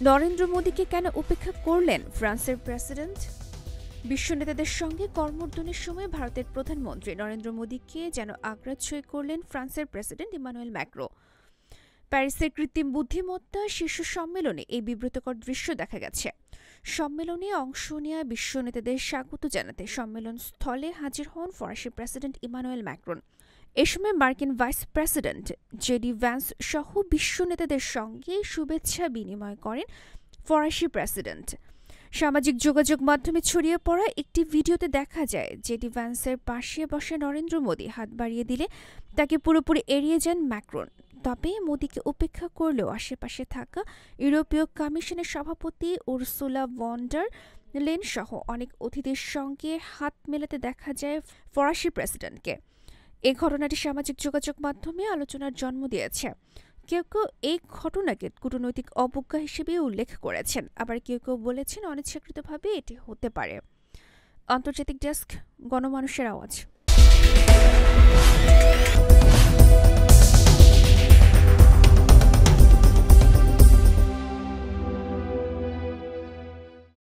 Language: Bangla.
নরেন্দ্র মোদীকে কেন উপেক্ষা করলেন ফ্রান্সের প্রেসিডেন্ট? বিশ্ব নেতাদের সঙ্গে কর্মোদ্যনের সময় ভারতের প্রধানমন্ত্রী নরেন্দ্র মোদীকে যেন আগ্রাছ্যই করলেন ফ্রান্সের প্রেসিডেন্ট ইমানুয়েল ম্যাক্রো। প্যারিসের কৃত্রিম বুদ্ধিমত্তা শীর্ষ সম্মেলনে এই বিব্রতকর দৃশ্য দেখা গেছে। সম্মেলনে অংশ নেওয়া বিশ্ব নেতাদের স্বাগত জানাতে সম্মেলন স্থলে হাজির হন ফরাসি প্রেসিডেন্ট ইমানুয়েল ম্যাক্রন। এ সময় মার্কিন ভাইস প্রেসিডেন্ট জেডি ভ্যান্স সহ বিশ্ব নেতাদের সঙ্গে শুভেচ্ছা বিনিময় করেন ফরাসি প্রেসিডেন্ট। সামাজিক যোগাযোগ মাধ্যমে ছড়িয়ে পড়া একটি ভিডিওতে দেখা যায় জেডি ভ্যান্সের পাশে বসে নরেন্দ্র মোদী হাত বাড়িয়ে দিলে তাকে পুরোপুরি এড়িয়ে যান ম্যাক্রন। তবে মোদীকে উপেক্ষা করলেও আশেপাশে থাকা ইউরোপীয় কমিশনের সভাপতি উর্সুলা ভন ডার লেন সহ অনেক অতিথির সঙ্গে হাত মেলাতে দেখা যায় ফরাসি প্রেসিডেন্টকে। এই ঘটনাটি সামাজিক যোগাযোগ মাধ্যমে আলোচনার জন্ম দিয়েছে। কেউ কেউ এই ঘটনাকে কূটনৈতিক অবজ্ঞা হিসেবে উল্লেখ করেছেন, আবার কেউ কেউ বলেছেন অনিচ্ছাকৃতভাবে এটি হতে পারে। আন্তর্জাতিক ডেস্ক, গণমানুষের আওয়াজ।